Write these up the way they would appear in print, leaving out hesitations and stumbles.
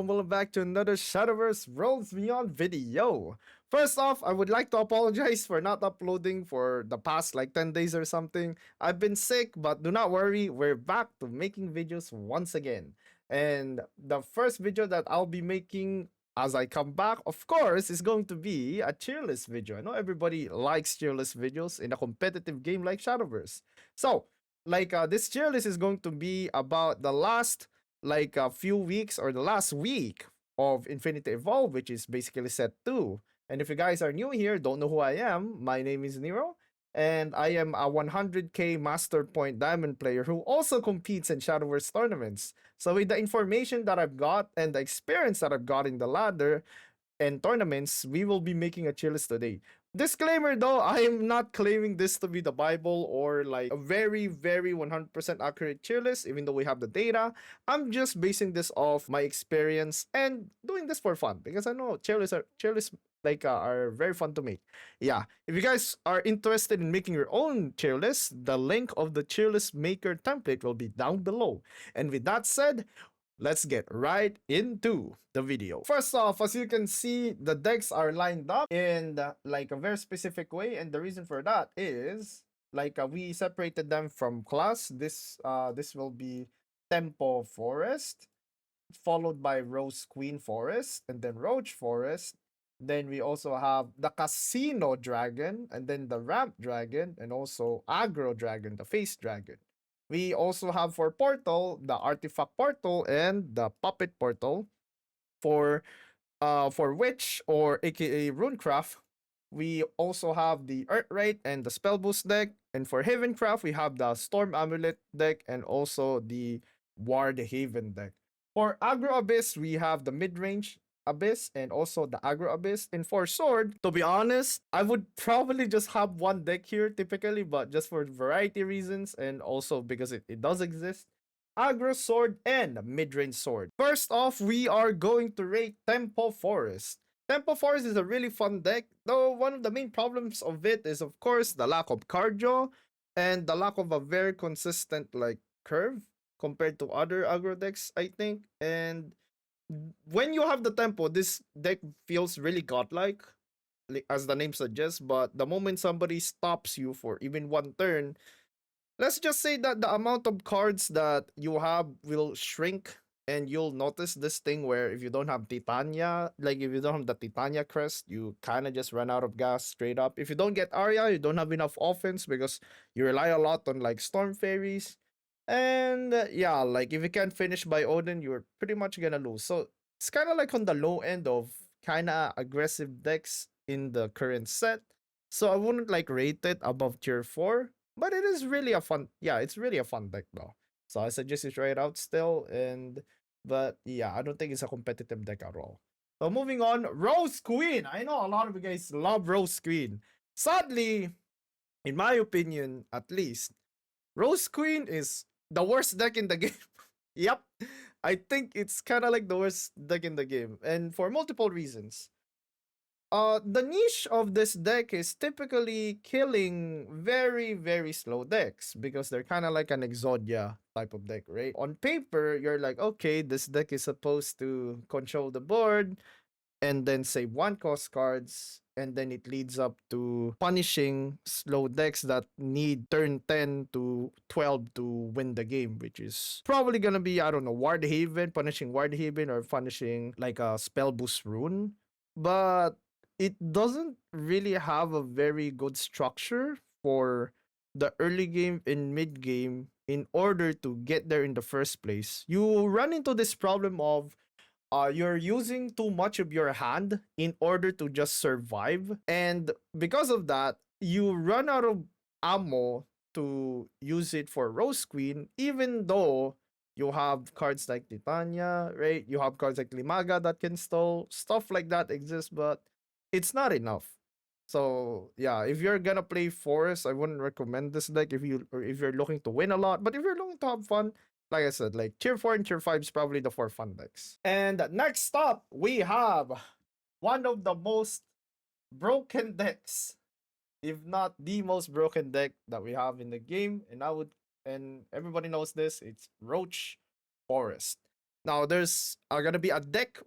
welcome back to another Shadowverse Worlds Beyond video. First off, I would like to apologize for not uploading for the past like 10 days or something. I've been sick, but do not worry, we're back to making videos once again. And the first video that I'll be making as I come back, of course, is going to be a Tierlist video. I know everybody likes Tierlist videos in a competitive game like Shadowverse. So, this Tierlist is going to be about the last like a few weeks or the last week of Infinity Evolve, which is basically set 2. And if you guys are new here, don't know who I am, my name is Nero, and I am a 100k Master Point Diamond player who also competes in Shadowverse tournaments. So with the information that I've got and the experience that I've got in the ladder and tournaments, we will be making a tier list today. Disclaimer though, I am not claiming this to be the Bible or like a very, very 100% accurate tier list, even though we have the data. I'm just basing this off my experience and doing this for fun because I know tier lists are very fun to make. Yeah, if you guys are interested in making your own tier list, the link of the tier list maker template will be down below. And with that said, let's get right into the video. First off, as you can see, the decks are lined up in like a very specific way, and the reason for that is we separated them from class. This will be Tempo Forest, followed by Rose Queen Forest, and then Roach Forest. Then we also have the Casino Dragon, and then the Ramp Dragon, and also Aggro Dragon, the Face Dragon. We also have for Portal, the Artifact Portal and the Puppet Portal. For Witch or aka Runecraft, we also have the Earthright and the Spell Boost deck. And for Havencraft, we have the Storm Amulet deck and also the Ward Haven deck. For Aggro Abyss, we have the mid-range Abyss and also the Aggro Abyss. And for Sword, to be honest, I would probably just have one deck here typically, but just for variety reasons and also because it does exist. Aggro Sword and mid-range Sword. First off, we are going to rate Tempo Forest. Tempo Forest is a really fun deck, though one of the main problems of it is of course the lack of cardio and the lack of a very consistent like curve compared to other aggro decks, I think. And when you have the tempo, this deck feels really godlike, as the name suggests. But the moment somebody stops you for even one turn, let's just say that the amount of cards that you have will shrink, and you'll notice this thing where if you don't have Titania, like if you don't have the Titania crest, you kind of just run out of gas straight up. If you don't get Arya, you don't have enough offense because you rely a lot on like Storm Fairies. And yeah, like if you can't finish by Odin, you're pretty much gonna lose. So it's kind of like on the low end of kind of aggressive decks in the current set. So I wouldn't like rate it above tier 4, but it is really a fun, yeah, it's really a fun deck though. So I suggest you try it out still. But yeah, I don't think it's a competitive deck at all. So moving on, Rose Queen. I know a lot of you guys love Rose Queen. Sadly, in my opinion, at least, Rose Queen is the worst deck in the game. Yep. I think it's kind of like the worst deck in the game, and for multiple reasons. The niche of this deck is typically killing very, very slow decks because they're kind of like an Exodia type of deck, right? On paper, you're like, okay, this deck is supposed to control the board and then save 1-cost cards, and then it leads up to punishing slow decks that need turn 10 to 12 to win the game, which is probably gonna be, I don't know, Ward Haven, punishing Ward Haven, or punishing like a Spell Boost Rune. But it doesn't really have a very good structure for the early game and mid game in order to get there in the first place. You run into this problem of you're using too much of your hand in order to just survive. And because of that, you run out of ammo to use it for Rose Queen, even though you have cards like Titania, right? You have cards like Limaga that can stall. Stuff like that exists, but it's not enough. So yeah, if you're gonna play Forest, I wouldn't recommend this deck if you're looking to win a lot. But if you're looking to have fun, like I said, like tier 4 and tier 5 is probably the 4 fun decks. And next up, we have one of the most broken decks, if not the most broken deck that we have in the game. And everybody knows this, it's Roach Forest. Now there's gonna be a deck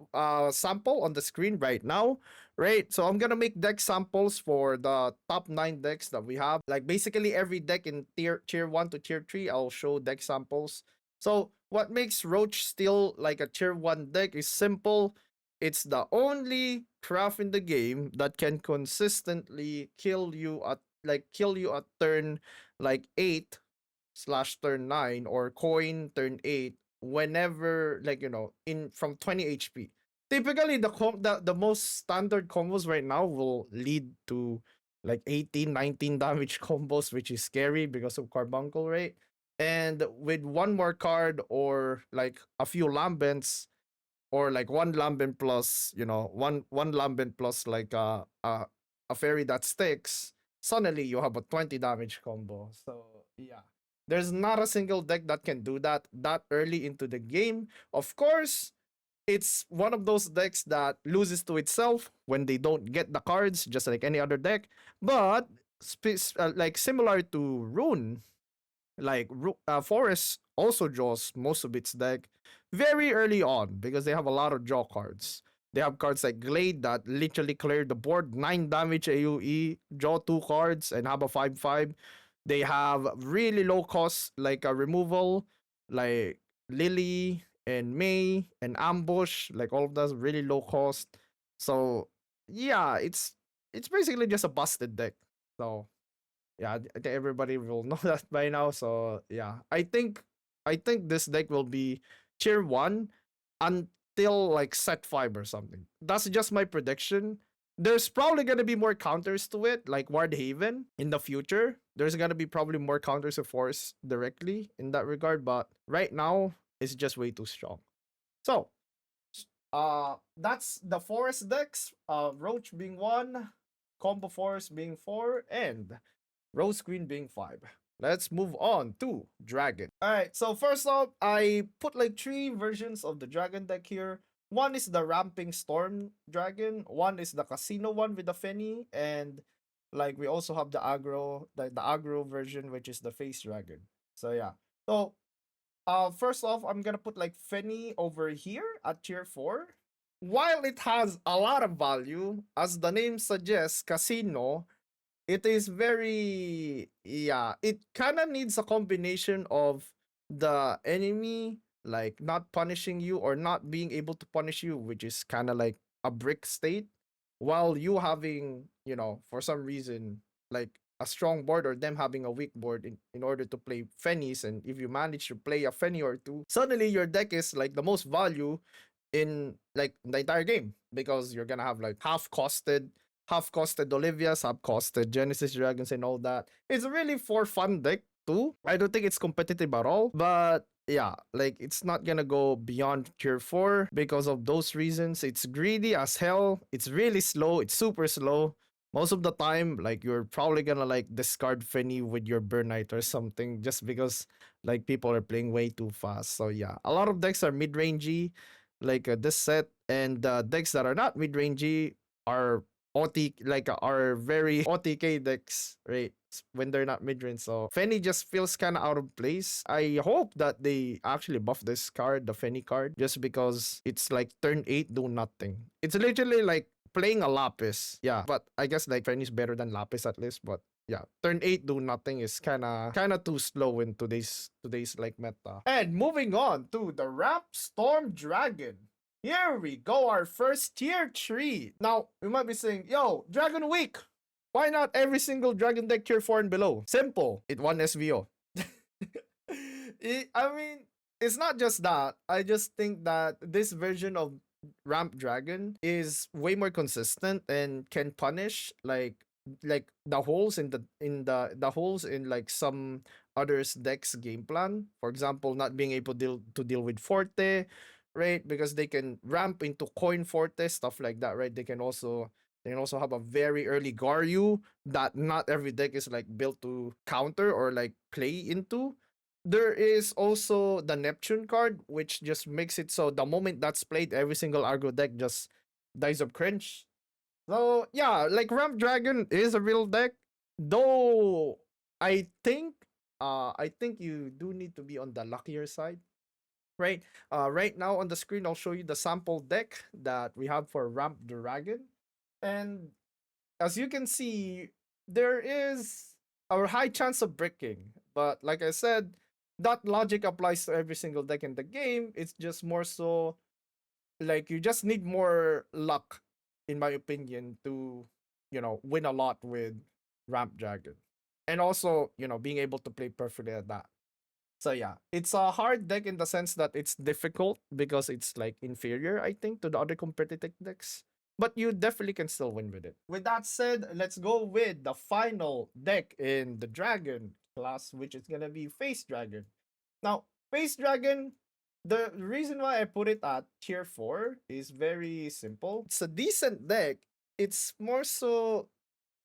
sample on the screen right now, right? So I'm gonna make deck samples for the top 9 decks that we have. Like basically every deck in tier 1 to tier 3, I'll show deck samples. So what makes Roach still like a tier 1 deck is simple. It's the only craft in the game that can consistently kill you at turn like 8 slash turn 9 or coin turn 8 whenever like in from 20 HP. Typically the most standard combos right now will lead to like 18 19 damage combos, which is scary because of carbuncle rate. And with one more card or like a few lambents, or like one lambent plus one lambent plus like a fairy that sticks, suddenly you have a 20 damage combo. So yeah, there's not a single deck that can do that early into the game. Of course, it's one of those decks that loses to itself when they don't get the cards, just like any other deck. But like similar to Rune, like Forest also draws most of its deck very early on because they have a lot of draw cards. They have cards like Glade that literally clear the board, 9 damage AoE, draw 2 cards, and have a 5/5. They have really low cost like a removal, like Lily and May and Ambush, like all of that's really low cost. So yeah, it's basically just a busted deck. So yeah, I think everybody will know that by now. So yeah, I think this deck will be tier 1 until like set 5 or something. That's just my prediction. There's probably gonna be more counters to it, like Ward Haven in the future. There's gonna be probably more counters of Force directly in that regard, but right now it's just way too strong. So that's the Forest decks. Roach being 1, Combo Force being 4, and Rose Queen being 5. Let's move on to Dragon. Alright, so first off, I put like 3 versions of the Dragon deck here. One is the Ramping Storm Dragon, one is the Casino one with the FENNIE, and like we also have the aggro version, which is the Face Dragon. So yeah. So first off, I'm gonna put like FENNIE over here at tier 4. While it has a lot of value, as the name suggests, Casino, it is very, yeah, it kind of needs a combination of the enemy like not punishing you or not being able to punish you, which is kind of like a brick state, while you having, for some reason, like a strong board or them having a weak board in order to play Fennies. And if you manage to play a Fenny or two, suddenly your deck is like the most value in like the entire game, because you're gonna have like half costed Olivia's, half costed Genesis Dragons and all that. It's really for fun deck too. I don't think it's competitive at all, but yeah, like it's not gonna go beyond tier 4 because of those reasons. It's greedy as hell. It's really slow. It's super slow. Most of the time, like you're probably gonna like discard Fenny with your Burn Knight or something just because like people are playing way too fast. So yeah, a lot of decks are mid-rangey, like this set, and decks that are not mid-rangey are are very OTK decks, right? When they're not mid-range. So Fenny just feels kind of out of place. I hope that they actually buff this card, the Fenny card, just because it's like turn 8 do nothing. It's literally like playing a Lapis. Yeah, but I guess like Fenny's better than Lapis at least, but yeah, turn 8 do nothing is kind of too slow in today's like meta. And moving on to the Ramp Storm Dragon. Here we go, our first tier 3. Now, we might be saying, yo, Dragon Week. Why not every single Dragon deck tier 4 and below? Simple. It won SVO. I mean, it's not just that. I just think that this version of Ramp Dragon is way more consistent and can punish like the holes in the holes in like some others decks game plan. For example, not being able to deal with Forte, right? Because they can ramp into Coin Forte, stuff like that, right? They can also have a very early Garyu that not every deck is like built to counter or like play into. There is also the Neptune card, which just makes it so the moment that's played, every single aggro deck just dies of cringe. So yeah, like Ramp Dragon is a real deck, though. I think you do need to be on the luckier side, right? Right now on the screen, I'll show you the sample deck that we have for Ramp Dragon. And as you can see, there is a high chance of bricking. But like I said, that logic applies to every single deck in the game. It's just more so like you just need more luck, in my opinion, to win a lot with Ramp Dragon. And also, being able to play perfectly at that. So yeah, it's a hard deck in the sense that it's difficult because it's like inferior, I think, to the other competitive decks. But you definitely can still win with it. With that said, let's go with the final deck in the Dragon class, which is gonna be Face Dragon. Now, Face Dragon, the reason why I put it at tier 4 is very simple. It's a decent deck. It's more so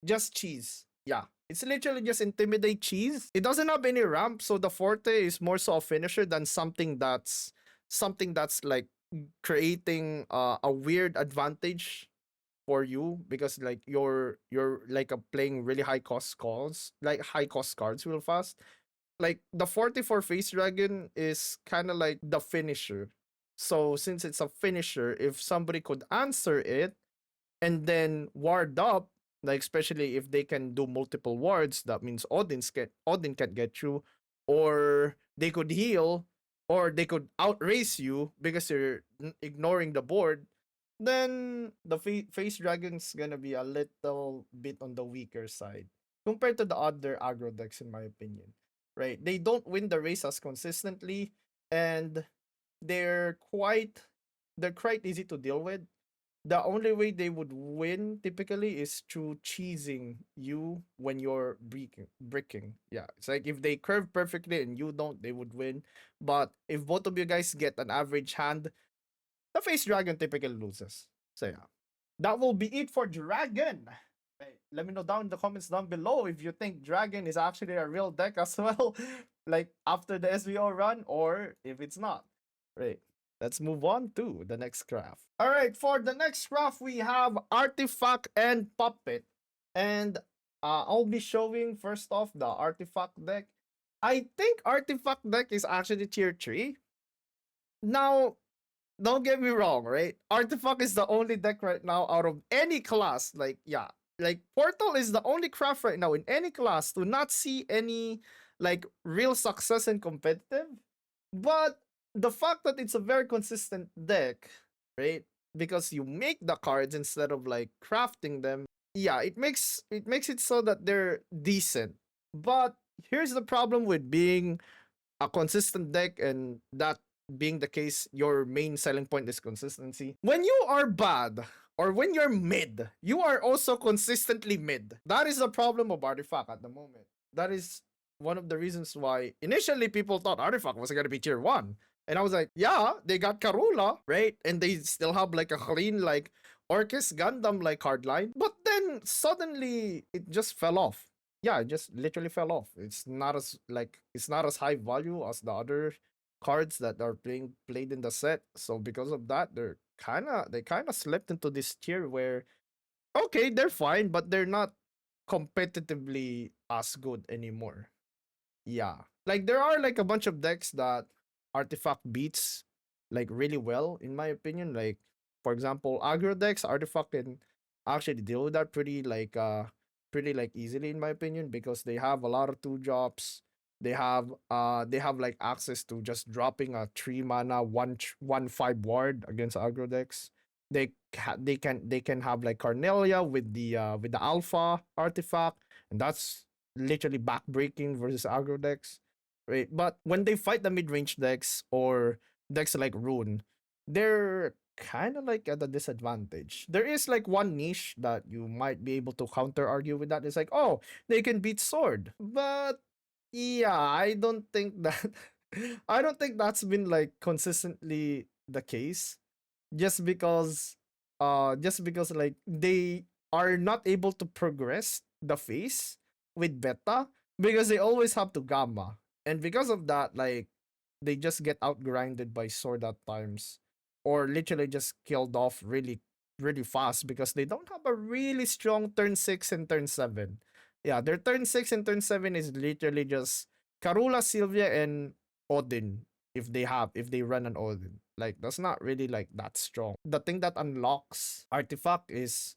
just cheese. Yeah. It's literally just intimidate cheese. It doesn't have any ramp, so the forte is more so a finisher than something that's like creating a weird advantage for you, because like you're like playing really high cost calls, like high cost cards real fast. Like the 44 face dragon is kind of like the finisher. So since it's a finisher, if somebody could answer it and then ward up, like especially if they can do multiple wards, that means Odin can't get through, or they could heal, or they could outrace you because you're ignoring the board. Then the face dragon's gonna be a little bit on the weaker side compared to the other aggro decks, in my opinion. Right? They don't win the race as consistently, and they're quite they're quite easy to deal with. The only way they would win typically is through cheesing you when you're bricking. Yeah, it's like if they curve perfectly and you don't, they would win. But if both of you guys get an average hand, the face dragon typically loses. So yeah, that will be it for dragon. Right. Let me know down in the comments down below if you think dragon is actually a real deck as well, like after the SVO run, or if it's not. Right. Let's move on to the next craft. All right, for the next craft, we have Artifact and Puppet. And I'll be showing first off the Artifact deck. I think Artifact deck is actually tier 3. Now, don't get me wrong, right? Artifact is the only deck right now out of any class. Like, yeah. Like, Portal is the only craft right now in any class to not see any, like, real success in competitive. But the fact that it's a very consistent deck, right? Because you make the cards instead of like crafting them. Yeah, it makes it so that they're decent. But here's the problem with being a consistent deck, and that being the case, your main selling point is consistency. When you are bad, or when you're mid, you are also consistently mid. That is the problem of Artifact at the moment. That is one of the reasons why initially people thought Artifact was gonna be tier 1. And I was like, yeah, they got Karula, right? And they still have like a clean, like Orcus Gundam like card line. But then suddenly it just fell off. Yeah, it just literally fell off. It's not as high value as the other cards that are being played in the set. So because of that, they kinda slipped into this tier where okay, they're fine, but they're not competitively as good anymore. Yeah. Like there are like a bunch of decks that Artifact beats like really well, in my opinion. Like for example, aggro decks, Artifact can actually deal with that pretty like easily, in my opinion, because they have a lot of 2 drops. They have like access to just dropping a 3 mana 1/5 ward against aggro decks. They can have like Carnelia with the alpha artifact, and that's literally backbreaking versus aggro decks, right? But when they fight the mid-range decks or decks like Rune, they're kind of like at a disadvantage. There is like one niche that you might be able to counter argue with that. It's like, oh, they can beat Sword. But yeah, I don't think that I don't think that's been like consistently the case, just because like they are not able to progress the phase with beta because they always have to gamma, and because of that, like they just get outgrinded by sword at times, or literally just killed off really really fast because they don't have a really strong turn 6 and turn 7. Yeah, their turn 6 and turn 7 is literally just Karula, Sylvia, and Odin. if they run an Odin. Like that's not really like that strong. The thing that unlocks artifact is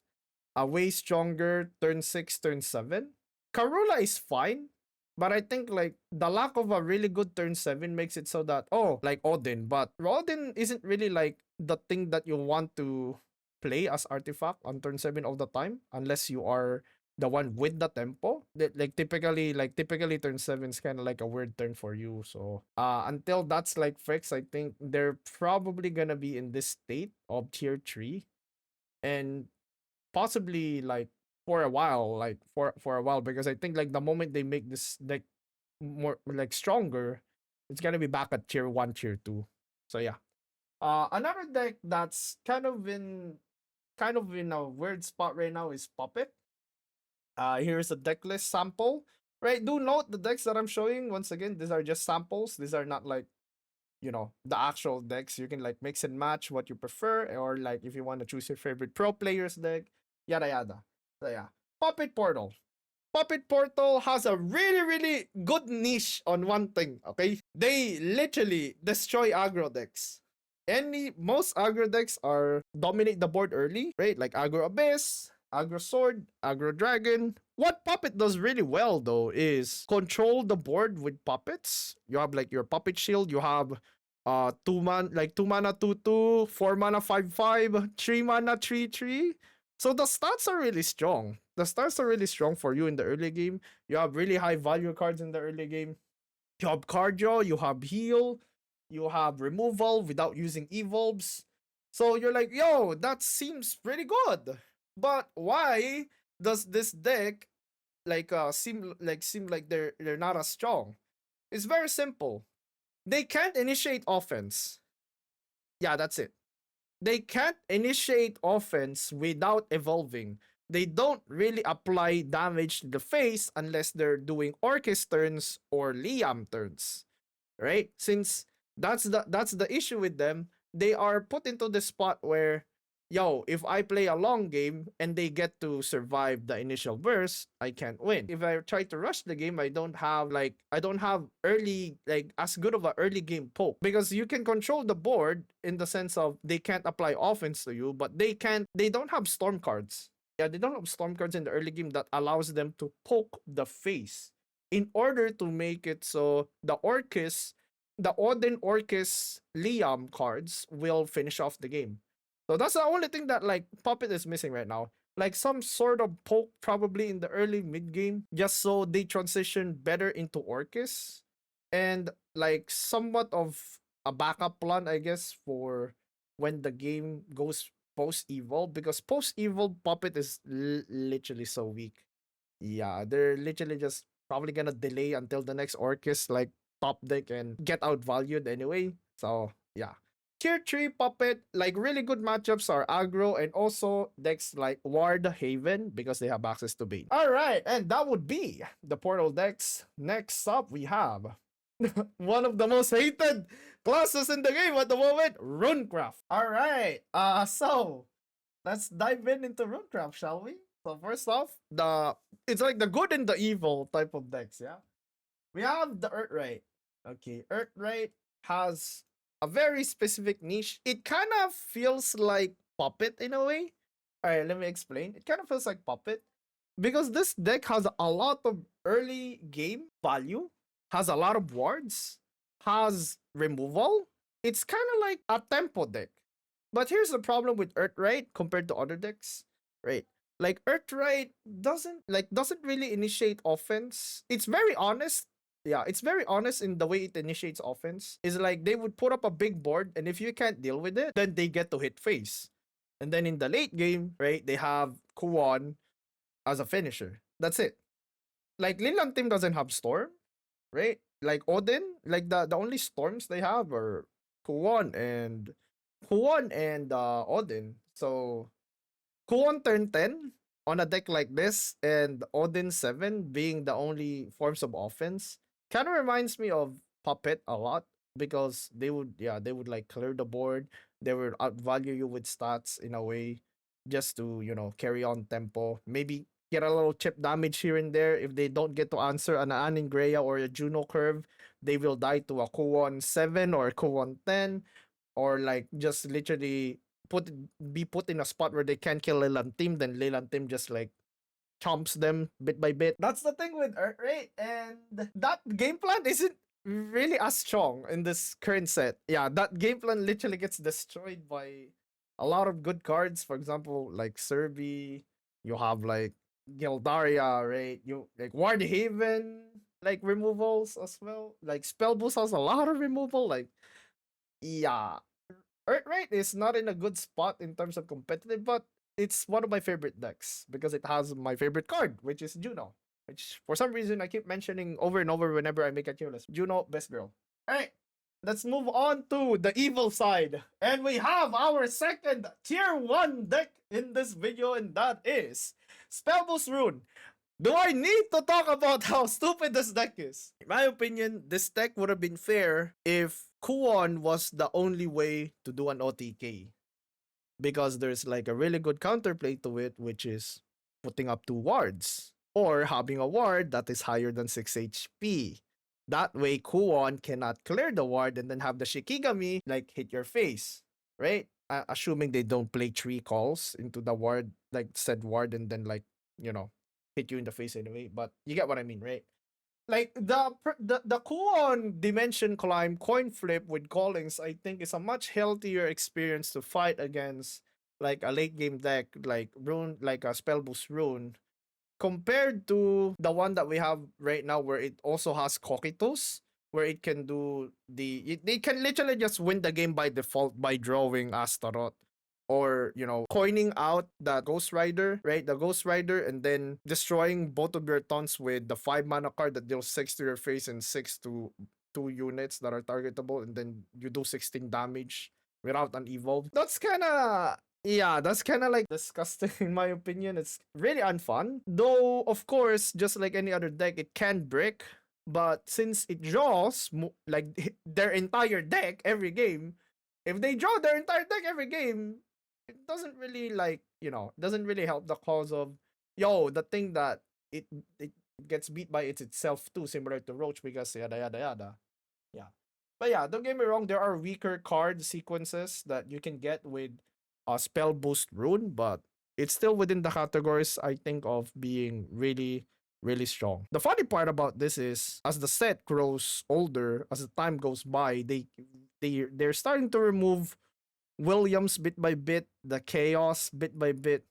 a way stronger turn 6, turn 7. Karula is fine, but I think like the lack of a really good turn 7 makes it so that like Odin, but Odin isn't really like the thing that you want to play as artifact on turn 7 all the time unless you are the one with the tempo. Like typically turn 7 is kind of like a weird turn for you. So until that's like fixed, I think they're probably gonna be in this state of tier 3 and possibly like for a while, like for a while, because I think like the moment they make this like more like stronger, it's gonna be back at tier 1, tier 2. So yeah. Another deck that's kind of in a weird spot right now is Puppet. Here's a deck list sample. Right, do note the decks that I'm showing. Once again, these are just samples. These are not like, the actual decks. You can like mix and match what you prefer, or like if you want to choose your favorite pro players deck, yada yada. So yeah, Puppet Portal. Puppet Portal has a really really good niche on one thing. Okay, they literally destroy aggro decks. Most aggro decks are dominate the board early, right? Like aggro Abyss, aggro Sword, aggro Dragon. What Puppet does really well though is control the board with puppets. You have like your puppet shield, you have 2 mana 2/2, 4 mana 5/5, 3 mana 3/3. So the stats are really strong. The stats are really strong for you in the early game. You have really high value cards in the early game. You have cardio, you have heal, you have removal without using evolves. So you're like, yo, that seems pretty good. But why does this deck seem like they're not as strong? It's very simple. They can't initiate offense. Yeah, that's it. They can't initiate offense without evolving. They don't really apply damage to the face unless they're doing Orcus turns or Liam turns, right? Since that's the issue with them, they are put into the spot where, yo, if I play a long game and they get to survive the initial burst, I can't win. If I try to rush the game, I don't have early like as good of a early game poke, because you can control the board in the sense of they can't apply offense to you, but they don't have storm cards. Yeah, they don't have storm cards in the early game that allows them to poke the face in order to make it so the Odin Orcus Liam cards will finish off the game. So that's the only thing that like Puppet is missing right now. Like some sort of poke probably in the early mid game, just so they transition better into Orcus, and like somewhat of a backup plan, I guess, for when the game goes post evolve, because post evolve Puppet is literally so weak. Yeah, they're literally just probably gonna delay until the next Orcus like top deck and get outvalued anyway. So yeah. Tier 3 Puppet, like really good matchups are aggro and also decks like Ward Haven because they have access to Bane. Alright, and that would be the Portal decks. Next up, we have one of the most hated classes in the game at the moment, Runecraft. Alright, so let's dive into Runecraft, shall we? So first off, it's like the good and the evil type of decks, yeah? We have the Earthright. Okay, Earthright has a very specific niche. It kind of feels like Puppet in a way. Alright, let me explain. It kind of feels like Puppet because this deck has a lot of early game value, has a lot of wards, has removal. It's kind of like a tempo deck. But here's the problem with Earthright compared to other decks, right? Like Earthright doesn't really initiate offense. It's very honest. Yeah, it's very honest in the way it initiates offense. Is like they would put up a big board, and if you can't deal with it, then they get to hit face. And then in the late game, right, they have Kuon as a finisher. That's it. Like Linland team doesn't have Storm, right? Like Odin, like the only storms they have are Kuon and Odin. So Kuon turn 10 on a deck like this and Odin 7 being the only forms of offense kind of reminds me of Puppet a lot, because they would like clear the board. They would outvalue you with stats in a way just to, carry on tempo. Maybe get a little chip damage here and there. If they don't get to answer an Aningrea or a Juno curve, they will die to a Kuon 7 or Kuon 10, or like just literally be put in a spot where they can't kill Leyland team, then Leyland team just like chomps them bit by bit. That's the thing with Earth Rate, and that game plan isn't really as strong in this current set. Yeah, that game plan literally gets destroyed by a lot of good cards. For example, like Serbi, you have like Gildaria, right? You like Ward Haven, like removals as well. Like Spell Boost has a lot of removal. Like, yeah, Earthright is not in a good spot in terms of competitive, but it's one of my favorite decks because it has my favorite card, which is Juno. Which for some reason I keep mentioning over and over whenever I make a tier list. Juno, best girl. Alright, let's move on to the evil side. And we have our second tier 1 deck in this video, and that is Spellboost Rune. Do I need to talk about how stupid this deck is? In my opinion, this deck would have been fair if Kuon was the only way to do an OTK. Because there's like a really good counterplay to it, which is putting up 2 wards. Or having a ward that is higher than 6 HP. That way, Kuon cannot clear the ward and then have the Shikigami like hit your face. Right? Assuming they don't play 3 calls into the ward, like said ward, and then like, you know, hit you in the face anyway, but you get what I mean, right? Like the Kuon Dimension Climb coin flip with Callings, I think is a much healthier experience to fight against like a late game deck like Rune, like a Spell Boost Rune, compared to the one that we have right now where it also has Kokitos, where it can do it can literally just win the game by default by drawing Astaroth, or you know, coining out the Ghost Rider, right? The Ghost Rider, and then destroying both of your taunts with the 5 mana card that deals 6 to your face and 6 to 2 units that are targetable, and then you do 16 damage without an evolve. That's kind of, yeah, that's kind of like disgusting in my opinion. It's really unfun. Though, of course, just like any other deck, it can brick. But since it draws like their entire deck every game, if they draw their entire deck every game, it doesn't really like, you know, doesn't really help the cause of, yo, the thing that it gets beat by itself too, similar to Roach, because yada yada yada. Yeah. But yeah, don't get me wrong, there are weaker card sequences that you can get with a Spell Boost Rune, but it's still within the categories, I think, of being really, really strong. The funny part about this is, as the set grows older, as the time goes by, they're starting to remove Williams bit by bit, the Chaos bit by bit.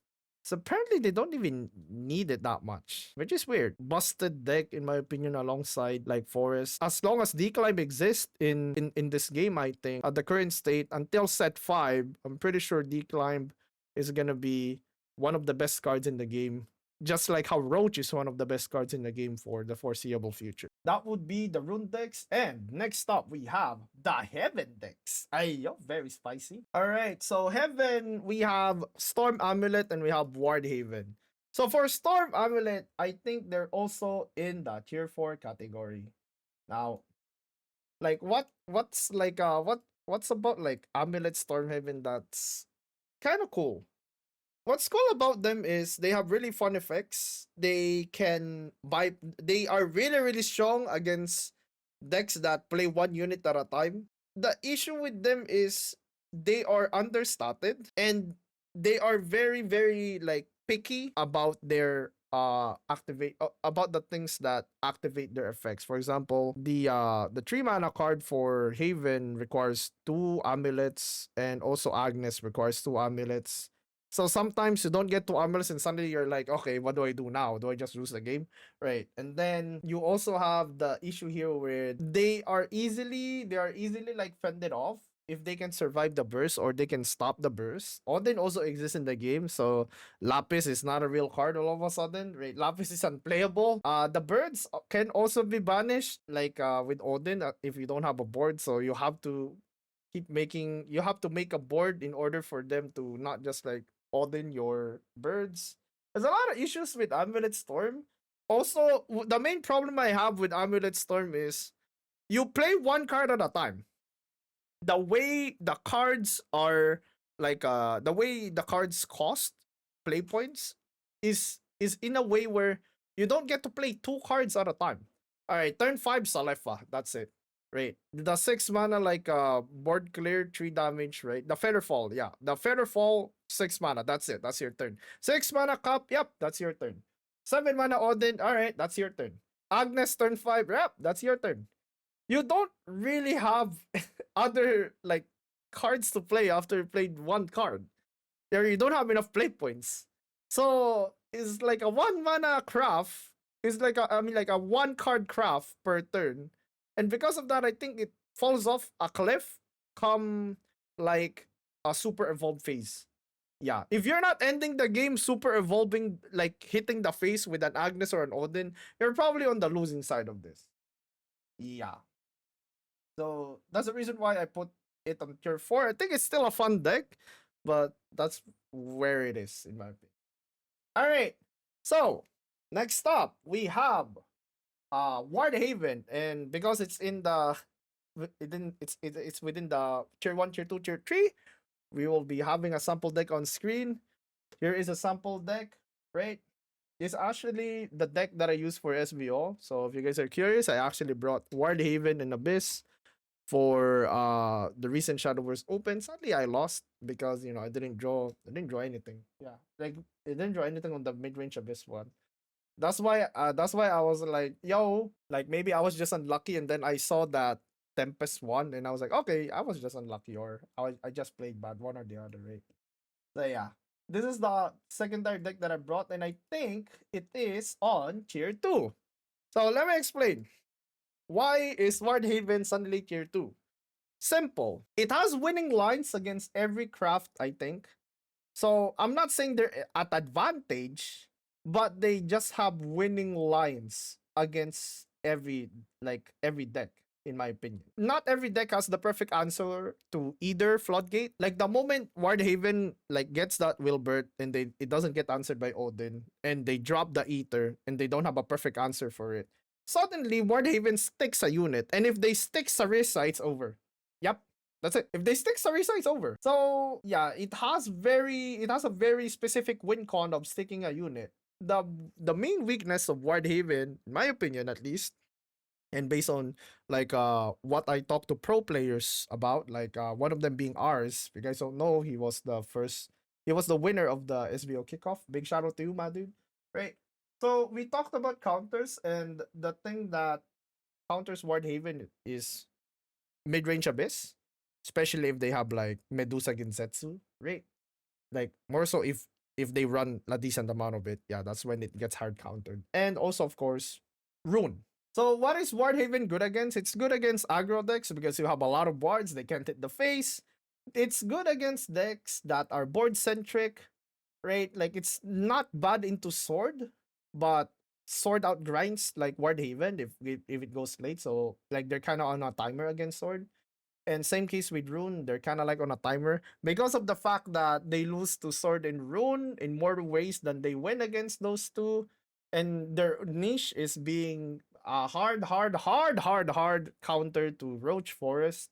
So apparently they don't even need it that much, which is weird. Busted deck, in my opinion, alongside like Forest. As long as Declimb exists in this game, I think, at the current state, until set 5, I'm pretty sure Declimb is gonna be one of the best cards in the game, just like how Roach is one of the best cards in the game for the foreseeable future. That would be the Rune decks. And next up, we have the Heaven decks. Ayo, very spicy. Alright, so Heaven, we have Storm Amulet and we have Ward Haven. So for Storm Amulet, I think they're also in the tier 4 category. Now, like what's like what's about like Amulet Storm Haven that's kind of cool? What's cool about them is they have really fun effects. They can buy. They are really really strong against decks that play 1 unit at a time. The issue with them is they are understated, and they are very very like picky about their activate about the things that activate their effects. For example, the 3 mana card for Haven requires 2 amulets, and also Agnes requires 2 amulets. So sometimes you don't get 2 amulets and suddenly you're like, okay, what do I do now? Do I just lose the game? Right. And then you also have the issue here where they are easily like fended off if they can survive the burst or they can stop the burst. Odin also exists in the game, so Lapis is not a real card all of a sudden. Right. Lapis is unplayable. The birds can also be banished, like with Odin, if you don't have a board. So you have to make a board in order for them to not just like Odin your birds. There's a lot of issues with Amulet Storm. Also, the main problem I have with Amulet Storm is you play 1 card at a time. The way the cards are, like the way the cards cost play points is is in a way where you don't get to play 2 cards at a time. All right, turn 5 Salefa. That's it. Right. The 6 mana like board clear 3 damage, right? The Featherfall, yeah. The Featherfall 6 mana. That's it. That's your turn. 6 mana Cup, yep, that's your turn. 7 mana Odin, all right, that's your turn. Agnes turn 5, yep, that's your turn. You don't really have other like cards to play after you played 1 card. There you don't have enough play points. So it's like a 1 mana craft. It's like like a 1 card craft per turn. And because of that, I think it falls off a cliff come like a super evolved phase. Yeah. If you're not ending the game super evolving, like hitting the face with an Agnes or an Odin, you're probably on the losing side of this. Yeah. So that's the reason why I put it on tier 4. I think it's still a fun deck, but that's where it is in my opinion. All right. So next up we have Wardhaven, and because it's in the it's within the tier 1, tier 2, tier 3, we will be having a sample deck on screen. Here is a sample deck, right? It's actually the deck that I use for SVO. So if you guys are curious, I actually brought Wardhaven and Abyss for the recent Shadowverse Open. Sadly, I lost because I didn't draw anything. Yeah, like it didn't draw anything on the mid range Abyss one. That's why I was like, yo, like maybe I was just unlucky, and then I saw that Tempest won, and I was like, okay, I was just unlucky, or I just played bad, one or the other, right? So yeah, this is the secondary deck that I brought, and I think it is on tier 2. So let me explain. Why is Wardhaven suddenly tier 2? Simple. It has winning lines against every craft, I think. So I'm not saying they're at advantage, but they just have winning lines against every deck, in my opinion. Not every deck has the perfect answer to either Floodgate. Like the moment Wardhaven like gets that Wilbert and it doesn't get answered by Odin, and they drop the Ether and they don't have a perfect answer for it. Suddenly Wardhaven sticks a unit, and if they stick Sarissa, it's over. Yep. That's it. If they stick Sarissa, it's over. So yeah, it has a very specific win con of sticking a unit. The main weakness of Wardhaven, in my opinion at least, and based on like what I talked to pro players about, like one of them being ours. If you guys don't know, he was the winner of the SBO kickoff. Big shout out to you, my dude. Right. So we talked about counters, and the thing that counters Wardhaven is mid-range Abyss, especially if they have like Medusa Gensetsu, right? Like more so if they run a decent amount of it, yeah, that's when it gets hard countered. And also, of course, Rune. So what is Wardhaven good against? It's good against aggro decks because you have a lot of wards, they can't hit the face. It's good against decks that are board centric, right? Like it's not bad into sword, but sword out grinds like Wardhaven if it goes late. So like they're kind of on a timer against sword. And same case with Rune, they're kind of like on a timer because of the fact that they lose to Sword and Rune in more ways than they win against those two. And their niche is being a hard counter to Roach Forest.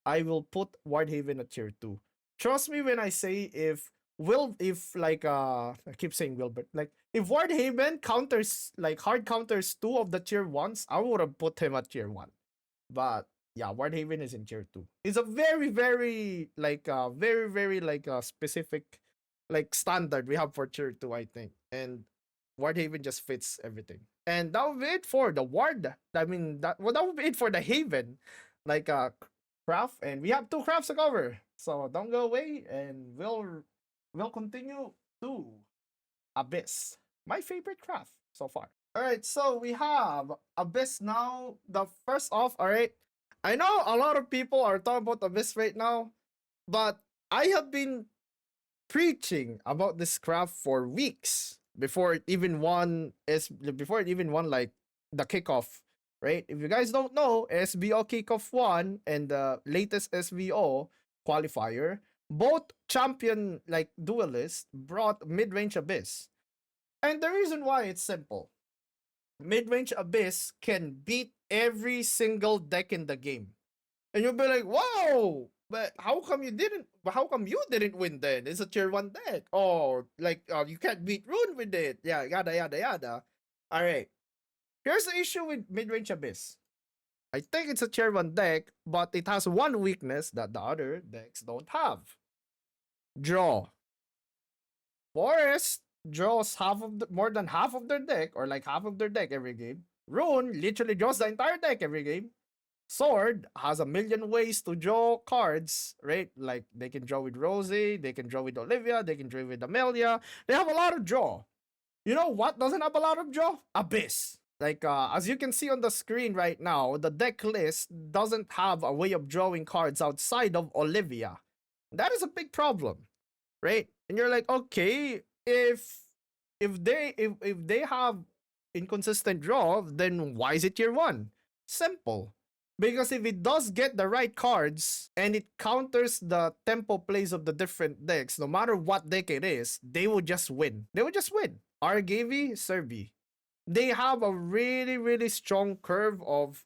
I will put Wardhaven at tier 2. Trust me when I say if like I keep saying Wilbert, like if Wardhaven counters like hard counters 2 of the tier 1s, I would have put him at tier 1. But yeah, Wardhaven is in tier 2. It's a very like specific like standard we have for tier 2, I think. And Wardhaven just fits everything. And that would be it for the Ward. I mean that would be it for the Haven. Like craft, and we have 2 crafts to cover. So don't go away, and we'll continue to Abyss. My favorite craft so far. Alright, so we have Abyss now. The first off, alright. I know a lot of people are talking about Abyss right now, but I have been preaching about this craft for weeks before it even won like the kickoff, right? If you guys don't know, SBO kickoff 1 and the latest SVO qualifier, both champion like duelists brought mid-range Abyss. And the reason why it's simple. Mid-range Abyss can beat every single deck in the game. And you'll be like, whoa! But how come you didn't? How come you didn't win then? It's a tier one deck. Oh, like you can't beat Rune with it. Yeah, yada yada yada. All right. Here's the issue with mid-range Abyss. I think it's a tier one deck, but it has one weakness that the other decks don't have. Draw. Forest draws more than half of their deck, or like half of their deck every game. Rune literally draws the entire deck every game. Sword has a million ways to draw cards, right? Like they can draw with Rosie, they can draw with Olivia, they can draw with Amelia. They have a lot of draw. You know what doesn't have a lot of draw? Abyss. Like as you can see on the screen right now, the deck list doesn't have a way of drawing cards outside of Olivia. That is a big problem, right? And you're like, okay, if they have inconsistent draw, then why is it tier one? Simple. Because if it does get the right cards and it counters the tempo plays of the different decks, no matter what deck it is, they will just win. They will just win. Argavi, Serbi. They have a really, really strong curve of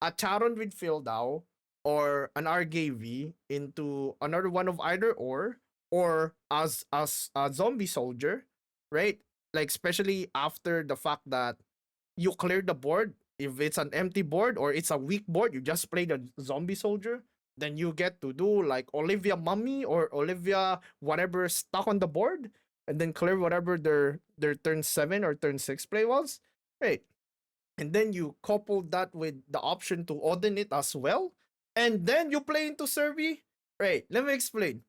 a Charon with Fildao or an Argavi into another one of either or as a zombie soldier, right? Like especially after the fact that you clear the board. If it's an empty board or it's a weak board, you just play the zombie soldier. Then you get to do like Olivia Mummy or Olivia whatever stuck on the board, and then clear whatever their turn 7 or turn 6 play was. Right. And then you couple that with the option to Odin it as well. And then you play into Serbi. Right. Let me explain.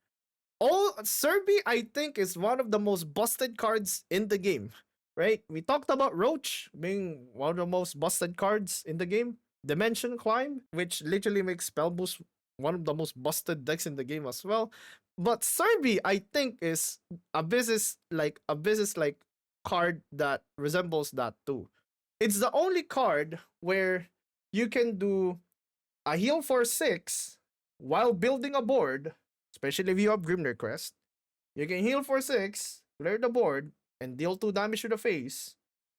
Serbi, I think, is one of the most busted cards in the game. Right? We talked about Roach being one of the most busted cards in the game. Dimension Climb, which literally makes Spell Boost one of the most busted decks in the game as well. But Serbi, I think, is a business like card that resembles that too. It's the only card where you can do a heal for 6 while building a board, especially if you have Grimner Crest. You can heal for 6, clear the board, and deal 2 damage to the face.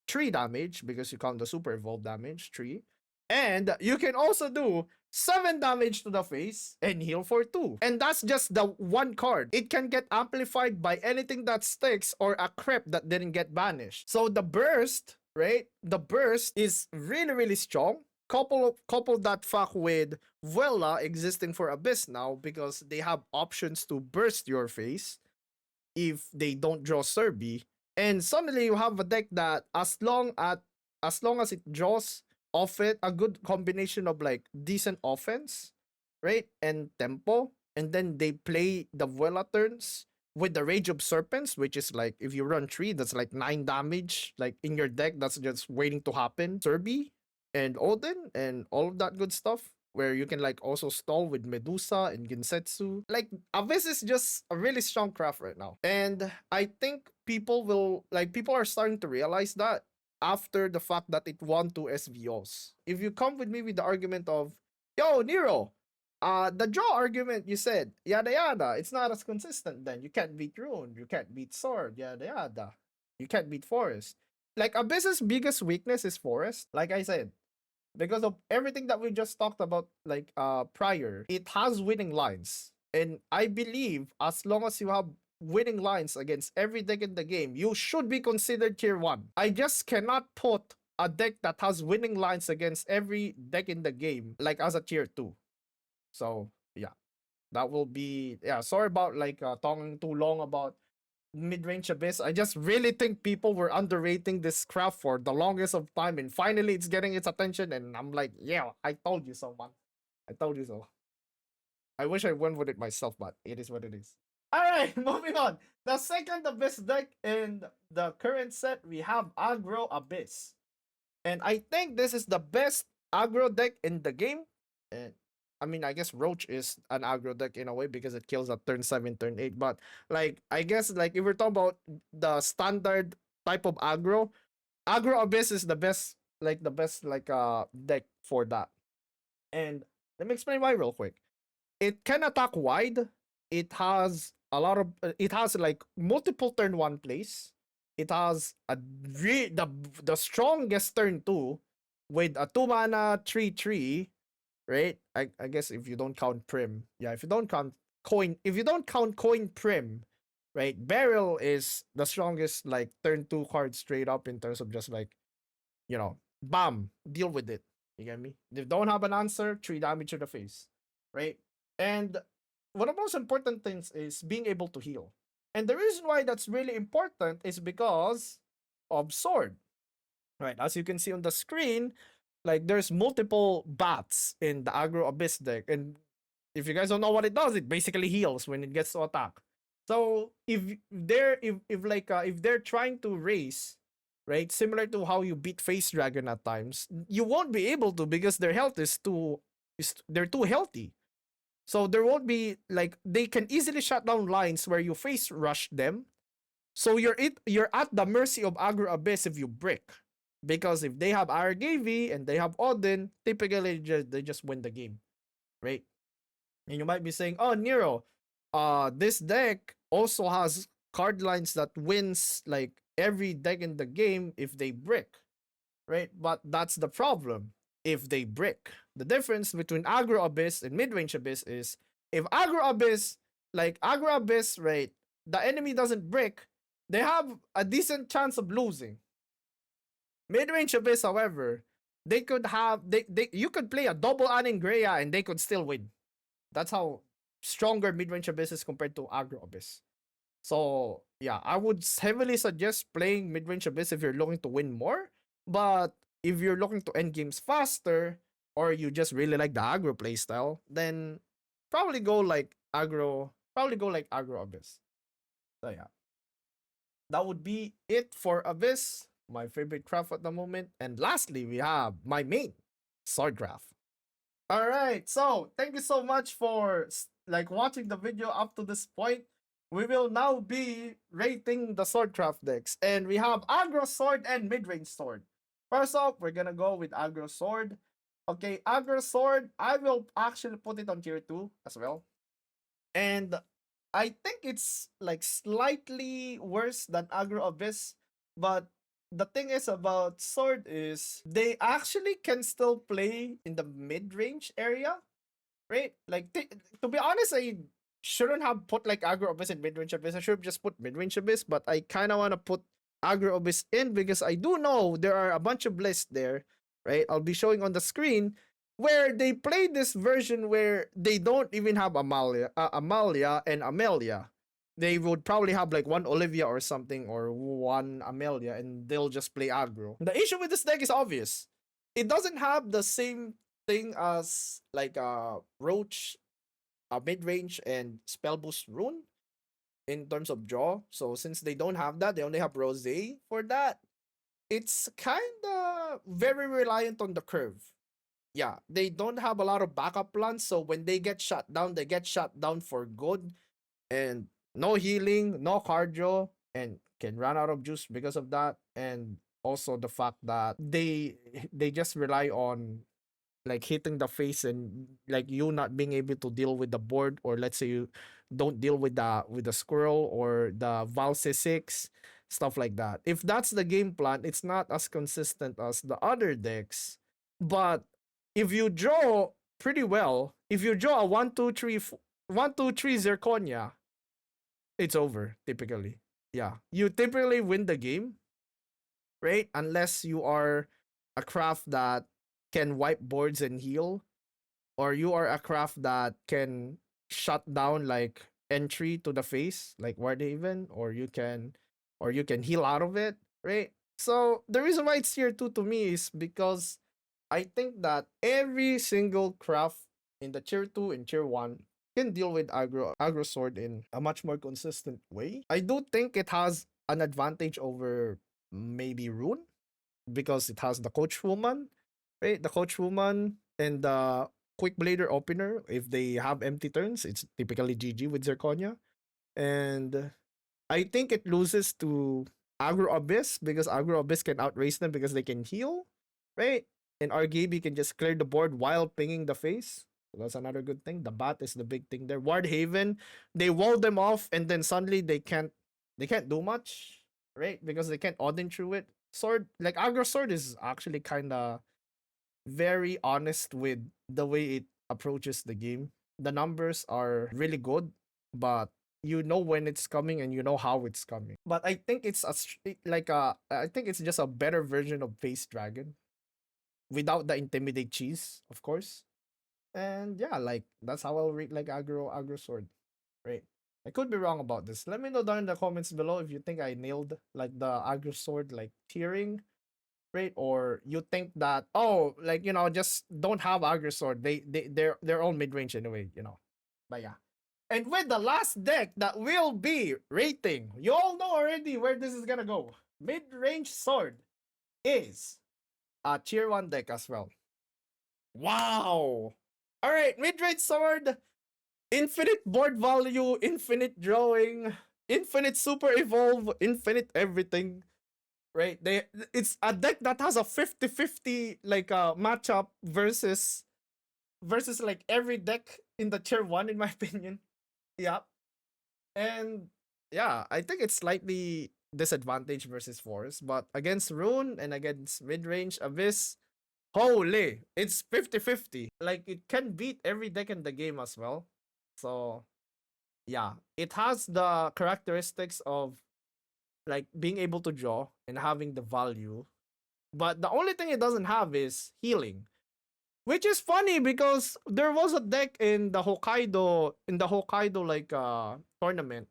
3 damage, because you count the super evolved damage, 3. And you can also do 7 damage to the face and heal for 2. And that's just the one card. It can get amplified by anything that sticks or a creep that didn't get banished. So the burst, right? The burst is really, really strong. Couple that fuck with Vuela existing for Abyss now because they have options to burst your face if they don't draw Serbi. And suddenly you have a deck that as long as it draws off it a good combination of like decent offense, right? And tempo. And then they play the Vuela turns with the Rage of Serpents, which is like if you run 3, that's like 9 damage, like in your deck, that's just waiting to happen. Serbi and Odin and all of that good stuff. Where you can like also stall with Medusa and Ginsetsu. Like Abyss is just a really strong craft right now. And I think people are starting to realize that after the fact that it won 2 SVOs. If you come with me with the argument of, yo, Nero, the draw argument you said, yada yada, it's not as consistent then. You can't beat Rune, you can't beat Sword, yada yada. You can't beat Forest. Like Abyss's biggest weakness is Forest, like I said. Because of everything that we just talked about like prior, it has winning lines. And I believe as long as you have winning lines against every deck in the game, you should be considered tier 1. I just cannot put a deck that has winning lines against every deck in the game like as a tier 2. So yeah, that will be, yeah, sorry about like talking too long about mid-range Abyss. I just really think people were underrating this craft for the longest of time, and finally it's getting its attention, and I'm like, yeah, I told you so, man. I told you so. I wish I went with it myself, but it is what it is. Alright, moving on. The second Abyss deck in the current set, we have Aggro Abyss. And I think this is the best aggro deck in the game. And I mean, I guess Roach is an aggro deck in a way because it kills at turn 7, turn 8. But like, I guess like if we're talking about the standard type of aggro, Aggro Abyss is the best deck for that. And let me explain why real quick. It can attack wide. It has like multiple turn 1 plays. It has the strongest turn 2 with a 2 mana 3/3 right? I guess if you don't count Prim, yeah, if you don't count coin Prim, right? Beryl is the strongest like turn 2 card straight up in terms of just like, bam, deal with it. You get me? If they don't have an answer, 3 damage to the face, right? And one of the most important things is being able to heal. And the reason why that's really important is because of sword, right? As you can see on the screen, like there's multiple bats in the aggro abyss deck, and if you guys don't know what it does, it basically heals when it gets to attack. So if they're trying to race, right, similar to how you beat face dragon at times, you won't be able to because their health is they're too healthy. So there won't be like they can easily shut down lines where you face rush them. So you're at the mercy of aggro abyss if you brick. Because if they have Argavi and they have Odin, typically they just win the game, right? And you might be saying, "Oh, Nero, this deck also has card lines that wins like every deck in the game if they brick, right?" But that's the problem. If they brick, the difference between aggro abyss and mid-range abyss is if aggro abyss, right, the enemy doesn't brick, they have a decent chance of losing. Mid-range abyss, however, they you could play a double Anin Greya and they could still win. That's how stronger mid-range abyss is compared to aggro abyss. So yeah, I would heavily suggest playing mid-range abyss if you're looking to win more. But if you're looking to end games faster, or you just really like the aggro playstyle, then probably go like aggro abyss. So yeah, that would be it for abyss, my favorite craft at the moment. And lastly, we have my main, Swordcraft. All right. So thank you so much for like watching the video up to this point. We will now be rating the Swordcraft decks, and we have aggro sword and mid-range sword. First off, we're gonna go with aggro sword. Okay, aggro sword. I will actually put it on tier 2 as well, and I think it's like slightly worse than aggro abyss, but the thing is about sword is they actually can still play in the mid-range area, right? Like to be honest, I shouldn't have put like aggro abyss and mid-range abyss. I should have just put mid-range abyss, but I kind of want to put aggro abyss in because I do know there are a bunch of lists there, right? I'll be showing on the screen where they play this version where they don't even have Amalia and Amelia. They would probably have like one Olivia or something or one Amelia, and they'll just play aggro. The issue with this deck is obvious. It doesn't have the same thing as like Roach, mid range, and spell boost rune in terms of draw. So since they don't have that, they only have Rose for that. It's kind of very reliant on the curve. Yeah, they don't have a lot of backup plans. So when they get shut down for good, and no healing, no cardio, and can run out of juice because of that. And also the fact that they just rely on like hitting the face and like you not being able to deal with the board, or let's say you don't deal with the squirrel or the Valse 6, stuff like that. If that's the game plan, it's not as consistent as the other decks. But if you draw pretty well, if you draw a 1 2 3 Zirconia, it's over typically. Yeah, you typically win the game, right? Unless you are a craft that can wipe boards and heal, or you are a craft that can shut down like entry to the face, like Warhaven, or you can heal out of it, right? So the reason why it's tier 2 to me is because I think that every single craft in the tier 2 and tier 1 can deal with aggro sword in a much more consistent way. I do think it has an advantage over maybe Rune because it has the coach woman, right? The coach woman and the quick blader opener. If they have empty turns, it's typically GG with Zirconia. And I think it loses to Agro Abyss because Agro Abyss can outrace them because they can heal, right? And RGB can just clear the board while pinging the face. So that's another good thing. The bat is the big thing there. Ward Haven, they wall them off and then suddenly they can't do much, right? Because they can't Odin through it. Sword, like aggro sword is actually kinda very honest with the way it approaches the game. The numbers are really good, but you know when it's coming and you know how it's coming. But I think it's I think it's just a better version of Face Dragon without the intimidate cheese, of course. And yeah, like that's how I'll rate like aggro sword, right? I could be wrong about this. Let me know down in the comments below if you think I nailed like the aggro sword like tiering, right? Or you think that, oh, like just don't have aggro sword. They're all mid range anyway, But yeah. And with the last deck that will be rating, you all know already where this is gonna go. Mid range sword is a tier 1 deck as well. Wow. All right, mid range sword, infinite board value, infinite drawing, infinite super evolve, infinite everything. Right? It's a deck that has a 50-50 like matchup versus like every deck in the tier 1 in my opinion. Yeah. And yeah, I think it's slightly disadvantage versus Forest, but against Rune and against mid-range Abyss, holy, it's 50-50. Like it can beat every deck in the game as well. So yeah, it has the characteristics of like being able to draw and having the value. But the only thing it doesn't have is healing. Which is funny because there was a deck in the Hokkaido like tournament.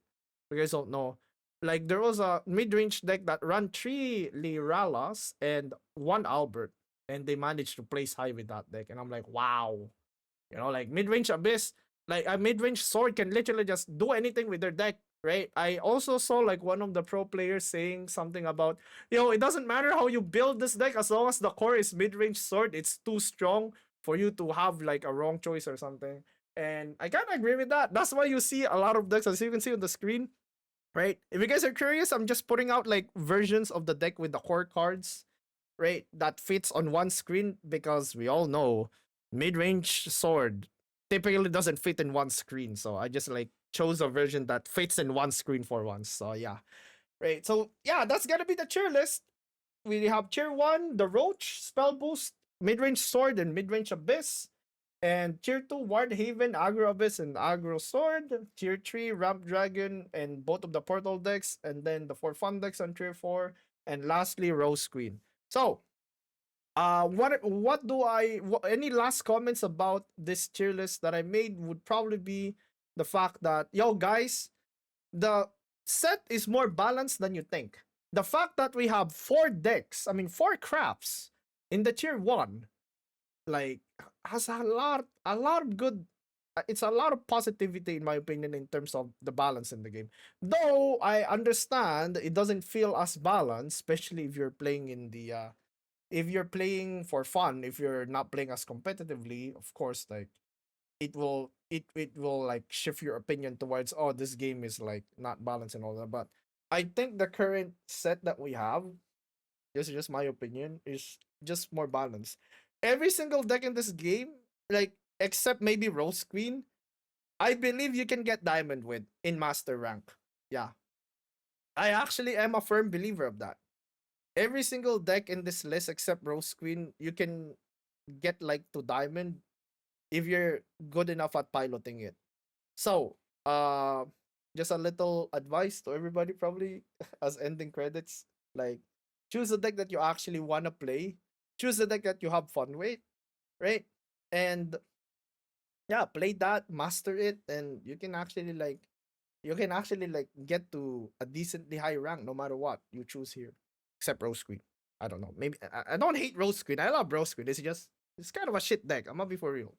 You guys don't know. Like there was a mid-range deck that ran 3 Liralas and 1 Albert, and they managed to place high with that deck. And I'm like, wow. Like mid-range Abyss, like a mid-range sword can literally just do anything with their deck, right? I also saw like one of the pro players saying something about, it doesn't matter how you build this deck as long as the core is mid-range sword, it's too strong for you to have like a wrong choice or something. And I kind of agree with that. That's why you see a lot of decks, as you can see on the screen, right? If you guys are curious, I'm just putting out like versions of the deck with the core cards, right? That fits on one screen because we all know mid-range sword typically doesn't fit in one screen. So I just like chose a version that fits in one screen for once. So yeah. Right. So yeah, that's gonna be the tier list. We have tier 1, the Roach, Spell Boost, mid-range sword, and mid-range abyss. And tier 2, Ward Haven, Aggro Abyss, and Aggro Sword. Tier 3, Ramp Dragon, and both of the Portal decks. And then the 4 Fun decks on tier 4. And lastly, Rose Queen. So, any last comments about this tier list that I made would probably be the fact that, yo, guys, the set is more balanced than you think. The fact that we have 4 crafts in the tier 1, like, has a lot of good, it's a lot of positivity in my opinion in terms of the balance in the game. Though I understand it doesn't feel as balanced, especially if you're playing in the if you're playing for fun, if you're not playing as competitively, of course, like it will like shift your opinion towards, oh, this game is like not balanced and all that. But I think the current set that we have, this is just my opinion, is just more balanced. Every single deck in this game, like except maybe Rose Queen, I believe you can get diamond with in master rank. Yeah. I actually am a firm believer of that. Every single deck in this list except Rose Queen, you can get like to diamond if you're good enough at piloting it. So, just a little advice to everybody probably as ending credits. Like, choose a deck that you actually want to play. Choose a deck that you have fun with, right? And yeah, play that, master it, and you can actually like get to a decently high rank no matter what you choose here. Except Rose Queen. I don't know. Maybe I don't hate Rose Queen. I love Rose Queen. It's kind of a shit deck. I'm gonna be for real.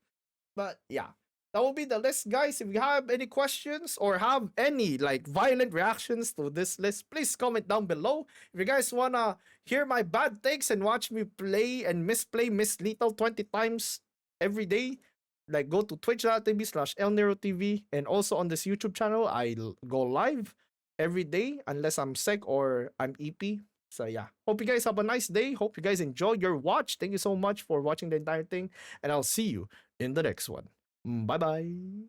But yeah, that will be the list, guys. If you have any questions or have any like violent reactions to this list, please comment down below. If you guys wanna hear my bad takes and watch me play and misplay Miss Lethal 20 times every day, like go to twitch.tv/elnerotv, and also on this YouTube channel, I'll go live every day unless I'm sick or I'm EP. So yeah, hope you guys have a nice day. Hope you guys enjoy your watch. Thank you so much for watching the entire thing, and I'll see you in the next one. Bye bye.